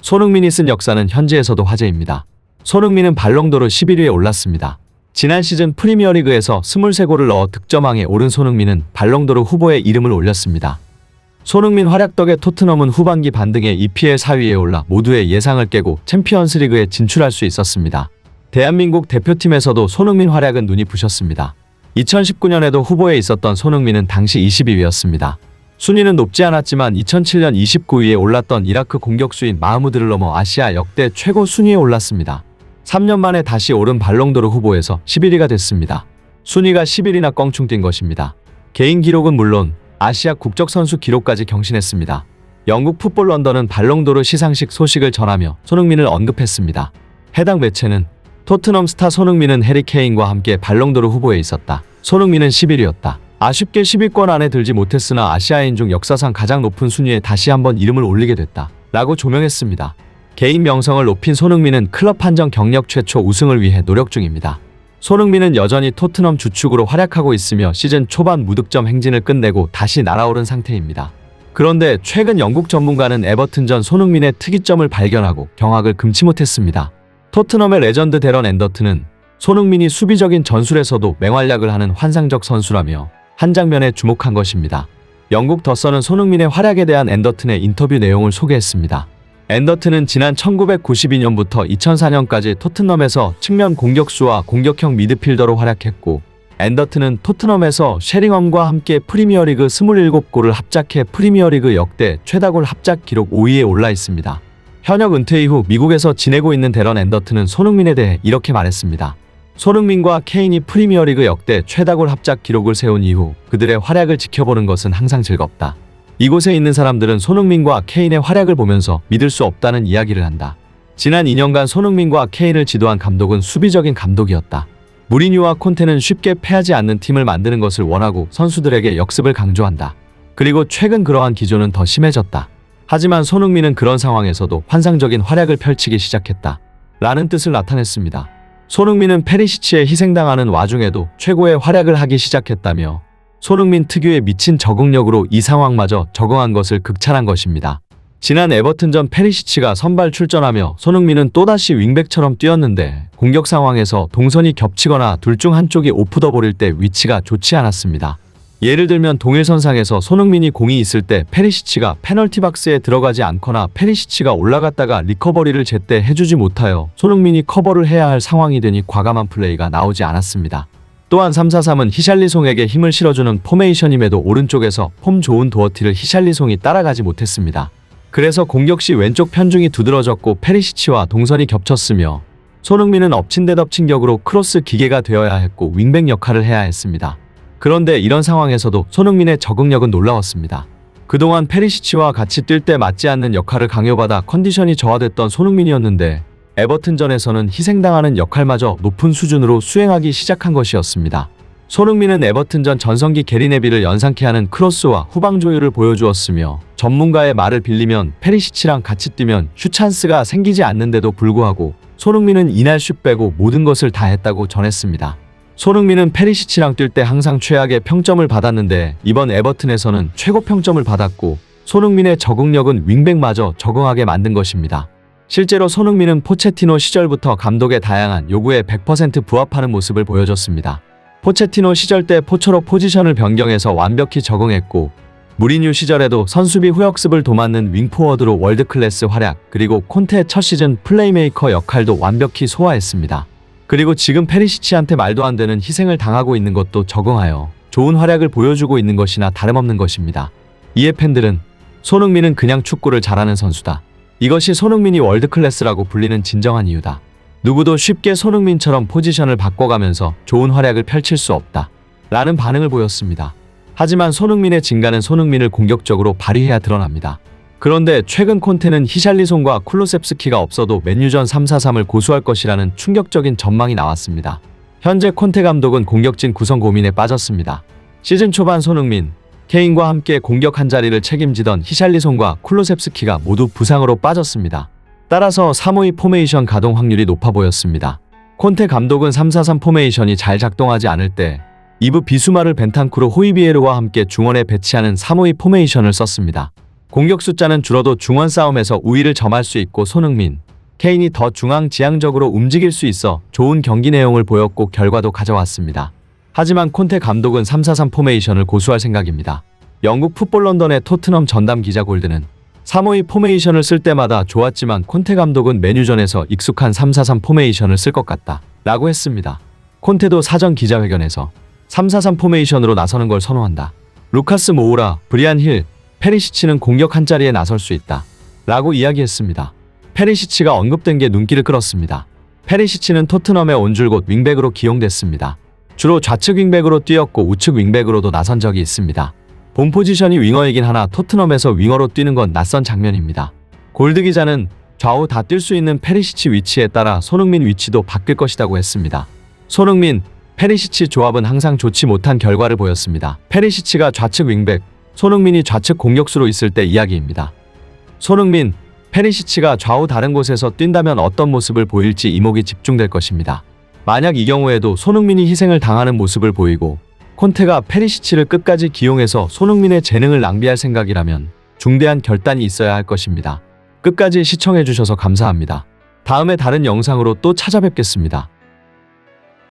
손흥민이 쓴 역사는 현지에서도 화제입니다. 손흥민은 발롱도르 11위에 올랐습니다. 지난 시즌 프리미어리그에서 23골을 넣어 득점왕에 오른 손흥민은 발롱도르 후보에 이름을 올렸습니다. 손흥민 활약 덕에 토트넘은 후반기 반등에 EPL 4위에 올라 모두의 예상을 깨고 챔피언스리그에 진출할 수 있었습니다. 대한민국 대표팀에서도 손흥민 활약은 눈이 부셨습니다. 2019년에도 후보에 있었던 손흥민은 당시 22위였습니다. 순위는 높지 않았지만 2007년 29위에 올랐던 이라크 공격수인 마흐무드를 넘어 아시아 역대 최고 순위에 올랐습니다. 3년 만에 다시 오른 발롱도르 후보에서 11위가 됐습니다. 순위가 10일이나 껑충 뛴 것입니다. 개인 기록은 물론 아시아 국적 선수 기록까지 경신했습니다. 영국 풋볼 런던은 발롱도르 시상식 소식을 전하며 손흥민을 언급했습니다. 해당 매체는 토트넘 스타 손흥민은 해리 케인과 함께 발롱도르 후보에 있었다. 손흥민은 11위였다. 아쉽게 10위권 안에 들지 못했으나 아시아인 중 역사상 가장 높은 순위에 다시 한번 이름을 올리게 됐다. 라고 조명했습니다. 개인 명성을 높인 손흥민은 클럽 한정 경력 최초 우승을 위해 노력 중입니다. 손흥민은 여전히 토트넘 주축으로 활약하고 있으며 시즌 초반 무득점 행진을 끝내고 다시 날아오른 상태입니다. 그런데 최근 영국 전문가는 에버튼전 손흥민의 특이점을 발견하고 경악을 금치 못했습니다. 토트넘의 레전드 데런 앤더튼은 손흥민이 수비적인 전술에서도 맹활약을 하는 환상적 선수라며 한 장면에 주목한 것입니다. 영국 더선은 손흥민의 활약에 대한 앤더튼의 인터뷰 내용을 소개했습니다. 앤더튼은 지난 1992년부터 2004년까지 토트넘에서 측면 공격수와 공격형 미드필더로 활약했고, 앤더튼은 토트넘에서 셰링엄과 함께 프리미어리그 27골을 합작해 프리미어리그 역대 최다골 합작 기록 5위에 올라 있습니다. 현역 은퇴 이후 미국에서 지내고 있는 데런 앤더튼은 손흥민에 대해 이렇게 말했습니다. 손흥민과 케인이 프리미어리그 역대 최다골 합작 기록을 세운 이후 그들의 활약을 지켜보는 것은 항상 즐겁다. 이곳에 있는 사람들은 손흥민과 케인의 활약을 보면서 믿을 수 없다는 이야기를 한다. 지난 2년간 손흥민과 케인을 지도한 감독은 수비적인 감독이었다. 무리뉴와 콘테는 쉽게 패하지 않는 팀을 만드는 것을 원하고 선수들에게 역습을 강조한다. 그리고 최근 그러한 기조는 더 심해졌다. 하지만 손흥민은 그런 상황에서도 환상적인 활약을 펼치기 시작했다. 라는 뜻을 나타냈습니다. 손흥민은 페리시치에 희생당하는 와중에도 최고의 활약을 하기 시작했다며 손흥민 특유의 미친 적응력으로 이 상황마저 적응한 것을 극찬한 것입니다. 지난 에버튼전 페리시치가 선발 출전하며 손흥민은 또다시 윙백처럼 뛰었는데 공격 상황에서 동선이 겹치거나 둘 중 한쪽이 오프 더 볼일 때 위치가 좋지 않았습니다. 예를 들면 동일선상에서 손흥민이 공이 있을 때 페리시치가 페널티 박스에 들어가지 않거나 페리시치가 올라갔다가 리커버리를 제때 해주지 못하여 손흥민이 커버를 해야 할 상황이 되니 과감한 플레이가 나오지 않았습니다. 또한 3-4-3은 히샬리송에게 힘을 실어주는 포메이션임에도 오른쪽에서 폼 좋은 도어티를 히샬리송이 따라가지 못했습니다. 그래서 공격 시 왼쪽 편중이 두드러졌고 페리시치와 동선이 겹쳤으며 손흥민은 엎친 데 덮친 격으로 크로스 기계가 되어야 했고 윙백 역할을 해야 했습니다. 그런데 이런 상황에서도 손흥민의 적응력은 놀라웠습니다. 그동안 페리시치와 같이 뛸 때 맞지 않는 역할을 강요받아 컨디션이 저하됐던 손흥민이었는데 에버튼전에서는 희생당하는 역할마저 높은 수준으로 수행하기 시작한 것이었습니다. 손흥민은 에버튼전 전성기 게리 네빌을 연상케 하는 크로스와 후방 조율을 보여주었으며 전문가의 말을 빌리면 페리시치랑 같이 뛰면 슛 찬스가 생기지 않는데도 불구하고 손흥민은 이날 슛 빼고 모든 것을 다 했다고 전했습니다. 손흥민은 페리시치랑 뛸 때 항상 최악의 평점을 받았는데 이번 에버튼에서는 최고 평점을 받았고 손흥민의 적응력은 윙백마저 적응하게 만든 것입니다. 실제로 손흥민은 포체티노 시절부터 감독의 다양한 요구에 100% 부합하는 모습을 보여줬습니다. 포체티노 시절 때 포처로 포지션을 변경해서 완벽히 적응했고 무리뉴 시절에도 선수비 후역습을 도맡는 윙포워드로 월드클래스 활약, 그리고 콘테의 첫 시즌 플레이메이커 역할도 완벽히 소화했습니다. 그리고 지금 페리시치한테 말도 안 되는 희생을 당하고 있는 것도 적응하여 좋은 활약을 보여주고 있는 것이나 다름없는 것입니다. 이에 팬들은 손흥민은 그냥 축구를 잘하는 선수다. 이것이 손흥민이 월드클래스라고 불리는 진정한 이유다. 누구도 쉽게 손흥민처럼 포지션을 바꿔가면서 좋은 활약을 펼칠 수 없다. 라는 반응을 보였습니다. 하지만 손흥민의 진가는 손흥민을 공격적으로 발휘해야 드러납니다. 그런데 최근 콘테는 히샬리송과 쿨루셉스키가 없어도 맨유전 3-4-3을 고수할 것이라는 충격적인 전망이 나왔습니다. 현재 콘테 감독은 공격진 구성 고민에 빠졌습니다. 시즌 초반 손흥민, 케인과 함께 공격 한 자리를 책임지던 히샬리송과 쿨루셉스키가 모두 부상으로 빠졌습니다. 따라서 3-5-2 포메이션 가동 확률이 높아 보였습니다. 콘테 감독은 3-4-3 포메이션이 잘 작동하지 않을 때 이브 비수마를 벤탄쿠르 호이비에르와 함께 중원에 배치하는 3-5-2 포메이션을 썼습니다. 공격 숫자는 줄어도 중원 싸움에서 우위를 점할 수 있고 손흥민, 케인이 더 중앙지향적으로 움직일 수 있어 좋은 경기 내용을 보였고 결과도 가져왔습니다. 하지만 콘테 감독은 3-4-3 포메이션을 고수할 생각입니다. 영국 풋볼 런던의 토트넘 전담 기자 골드는 3-5-2 포메이션을 쓸 때마다 좋았지만 콘테 감독은 메뉴전에서 익숙한 3-4-3 포메이션을 쓸 것 같다 라고 했습니다. 콘테도 사전 기자회견에서 3-4-3 포메이션으로 나서는 걸 선호한다. 루카스 모우라, 브리안 힐, 페리시치는 공격 한 자리에 나설 수 있다 라고 이야기했습니다. 페리시치가 언급된 게 눈길을 끌었습니다. 페리시치는 토트넘에 온 줄곧 윙백으로 기용됐습니다. 주로 좌측 윙백으로 뛰었고 우측 윙백으로도 나선 적이 있습니다. 본 포지션이 윙어이긴 하나 토트넘에서 윙어로 뛰는 건 낯선 장면입니다. 골드 기자는 좌우 다 뛸 수 있는 페리시치 위치에 따라 손흥민 위치도 바뀔 것이라고 했습니다. 손흥민, 페리시치 조합은 항상 좋지 못한 결과를 보였습니다. 페리시치가 좌측 윙백, 손흥민이 좌측 공격수로 있을 때 이야기입니다. 손흥민, 페리시치가 좌우 다른 곳에서 뛴다면 어떤 모습을 보일지 이목이 집중될 것입니다. 만약 이 경우에도 손흥민이 희생을 당하는 모습을 보이고 콘테가 페리시치를 끝까지 기용해서 손흥민의 재능을 낭비할 생각이라면 중대한 결단이 있어야 할 것입니다. 끝까지 시청해주셔서 감사합니다. 다음에 다른 영상으로 또 찾아뵙겠습니다.